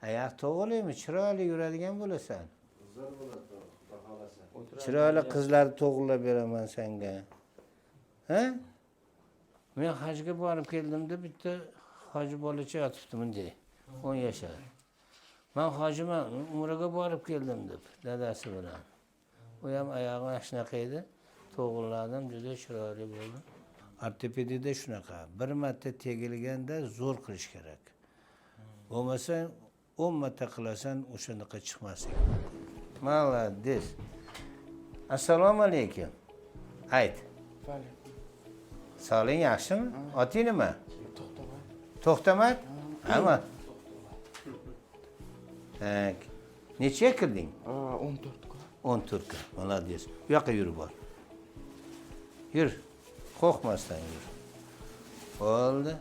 Oyoq to'g'rilaymi? Chiroyli yuradigan bo'lasan. Zo'r bo'ladi, xudo xolasa. Chiroyli qizlarni to'g'rilab beraman senga. Ha? Men hajga borib keldimda bitta hoji bolacha yotibdi bunday. 10 yashar. Men hojiman, umraga borib keldim deb dadasi bilan. U ham oyog'i shunaqa edi. To'g'riladim, juda chiroyli bo'ldi. Ortopediyada shunaqa. Bir marta tegilganda zo'r qilish kerak. Bo'lmasa 10 marta qilasan, o'shanaqa chiqmaslik. Malades. Assalomu alaykum. Ayt. Sog'ling yaxshimi? Oting nima? To'xtamat. Hamma. Tak. Necha kirding? 14 kun. 14 kun. Malades. Bu yoqqa yurib bor. Yur. Qo'rqmasdan yur. Bo'ldi.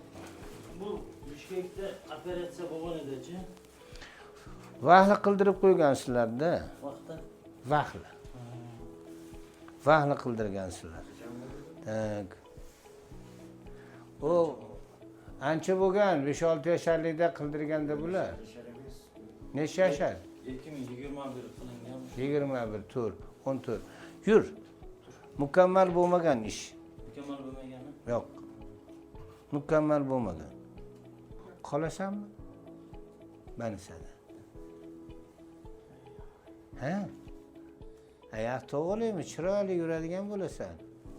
Bu Bishkekda operatsiya bo'lgan edi-chi? Vahli qildirib qo'ygansizlar-da. Vaqtda? Vahli. Vahli qildirgansizlar. Tak. O ancha bo'lgan 5-6 yasharlikda qildirganda bular. Necha yashar? 2021 qilingan. 21, tur, 14. Yur. Mukammal bo'lmagan ish. Mukammal bo'lmagani? Yo'q. Mukammal bo'lmagan. Qolasanmi? Manisada. Ha? Oyoq to'g'rilaymi? Chiroyli yuradigan bo'lasan.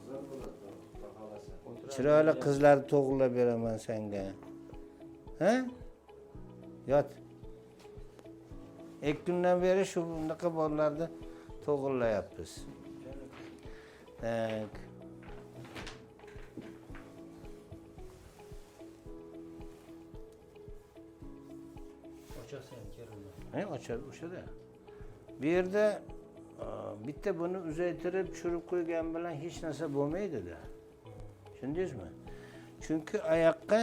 Zo'r bo'ladi, xudo xolasa. Chiroyli qizlarni to'g'rilab beraman senga. Ha? Yot. 2 kundan beri shu bunaqa bolalarni to'g'rilayapmiz. Tak. Ochasi ham kerildi. Ochadi o'shada. Bu yerda bitta buni uzaytirib tushirib qo'ygan bilan hech narsa bo'lmaydi-da. Tushundingizmi? Chunki oyoqqa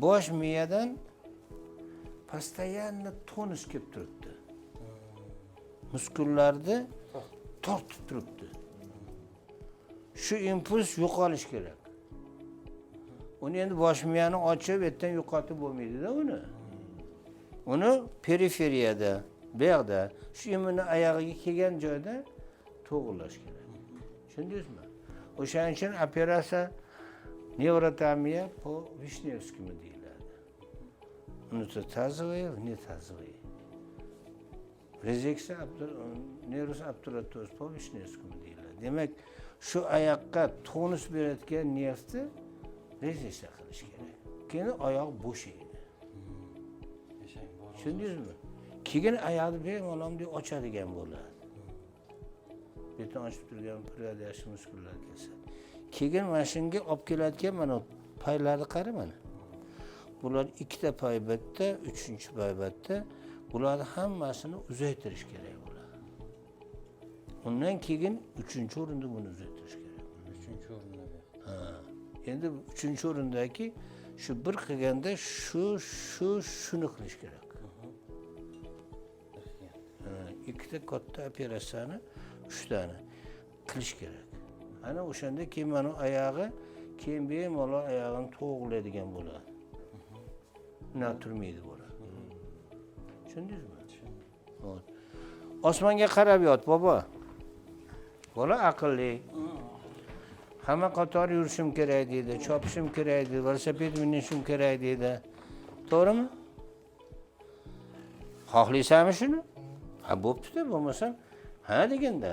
bosh miyadan постоянно tonus kelib turibdi. Muskullarni tortib turibdi. Shu impuls yo'qolish kerak. Uni endi bosh miyani ochib, yerdan yo'qotib bo'lmaydi-da uni. Uni periferiyada, bu yoqda, shu imuni oyog'iga kelgan joyda to'g'rilash kerak. Tushundingizmi? O'shaning uchun operatsiya nevrotomiya po Vishnevskiymi deyiladi. Unutazvoye, netazvoye. Rezeksiya nervus obturatus po Vishnevskiymi deyiladi. Demak, shu oyoqqa tonus beradigan nervni rezeksiya qilish kerak. Keyin oyoq bo'shaydi. Tushundingizmi? Keyin oyoqni bemalolmay ochadigan bo'ladi. Beton ochib turgan piryodiyash muskullar kelsa. Keyin mashinga olib keladigan mana paylarni qara mana. Bular ikkita paybatda, 3-paybatda bularni hammasini uzaytirish kerak bo'ladi. Undan keyin 3-o'rinda buni uzaytirish kerak. 3-o'rinda. Ha. Endi 3-o'rindagi shu bir qilganda shuni qilish kerak. Ikkita katta operatsiyani 3 tani qilish kerak. Ana o'shanda keyin mana oyog'i keyin bemalol oyog'ini to'g'rilaydigan bo'ladi. Na turmaydi bola. Tushundingizmi? Xo'p. Osmonga qarab yot, bobo. Bola aqlli. Hamma qator yurishim kerak deydi, chopishim kerak deydi, velosiped minishim kerak deydi. To'g'rimi? Xohlaysanmi shuni? Ha, bo'pti-da, bo'lmasa ha deganda.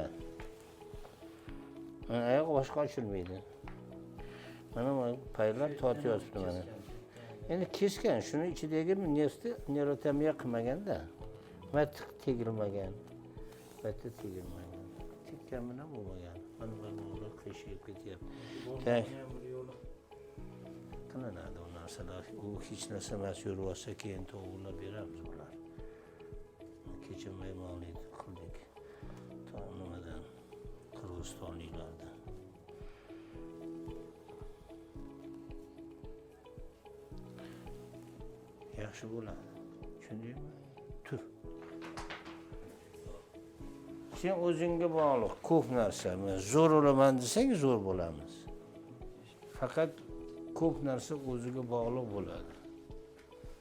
Oyoq boshqa ochilmaydi. Mana paylar tortib yotibdi mana. Endi kesgan, shuni ichidagi nervni nevrotomiya qilmaganda. Mat tegilmagan. Matda tegilmagan. Tekkan bilan bo'lmagan. Mana bu qiyshib ketyapti. Tak. Qilinadi u narsalar. U hech narsa emas, yurib olsa keyin to'g'rilab beramiz bular. Kecha maymonlik qildik. Nimadan? Qirg'izistonliklardan. Yaxshi bo'ladi. Tushundingmi? Tur. Sen o'zingga bog'liq ko'p narsa. Zo'r bo'laman desang, zo'r bo'lamiz. Faqat ko'p narsa o'ziga bog'liq bo'ladi.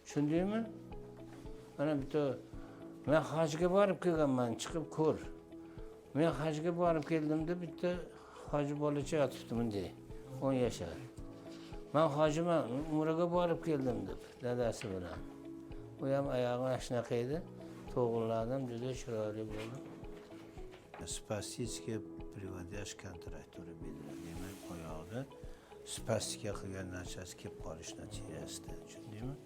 Tushundingmi? Mana bitta men hajga borib kelganman, chiqib ko'r. Men hajga borib keldimda bitta hoji bolacha yotibdi bunday, 10 yashar. Men hojiman, umraga borib keldim deb, dadasi bilan. U ham oyog'i shunaqa edi. To'g'riladim, juda chiroyli bo'ldi. Spastiskiy privodiyash kontraktori beriladi. Demak, oyog'ida spastika qilgan narsasi kelib qolish natijasida, tushundingmi?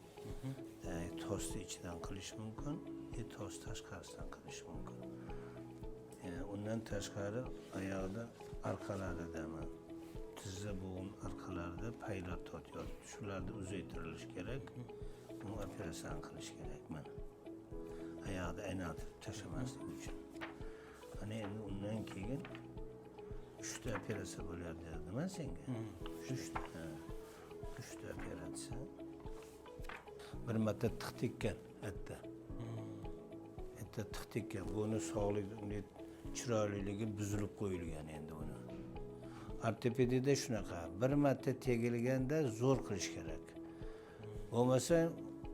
Tostni ichidan qilish mumkin, tost tashqarisidan qilish mumkin. Undan tashqari oyog'ida orqalarida, tizza bo'g'im orqalarida paylar tortyapti. Shularni uzaytirilishi kerak. Buni operatsiya qilish kerak mana. Oyog'ida aynatib tashlamaslik uchun. Ana endi undan keyin 3 ta operatsiya bo'lardi dedim senga. 3 ta. 3 ta operatsiya. Bir marta tiq tekkan hatto. Hatto tiq tekkan. Buni sog'lig'i, chiroyliligi buzilib qo'yilgan endi uni. Ortopediyada shunaqa. Bir marta tegilganda zo'r qilish kerak. Bo'lmasa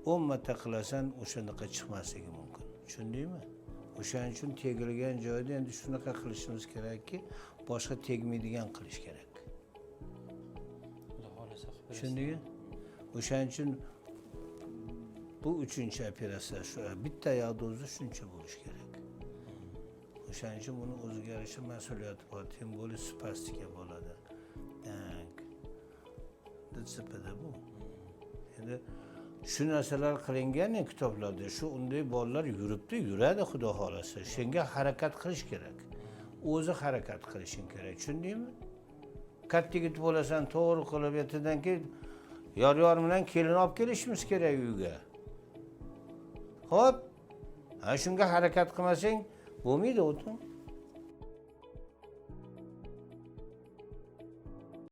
10 marta qilasan, o'shanaqa chiqmasligi mumkin. Tushundingmi? O'shaning uchun tegilgan joyda endi shunaqa qilishimiz kerakki, boshqa tegmaydigan qilish kerak. Xudo xolasa qilib berasiz. Tushundingmi? O'shaning uchun bu 3-chi operatsiya shu. Bitta oyoqda o'zi shuncha bo'lish kerak. O'shaning uchun buni o'ziga yarasha mas'uliyati bor. Tim bo'li spastika bo'ladi. DTSPda bu. Endi shu narsalar qilingan kitoblarda, shu unday bolalar yuribdi, yuradi xudo xolasa. Senga harakat qilish kerak. O'zi harakat qilishing kerak, tushundingmi? Katta yigit bo'lasan, to'g'ri qilib ertadan keyin yor bilan kelin olib kelishimiz kerak uyga. Xo'p. Shunga harakat qilmasang bo'lmaydi o'tim.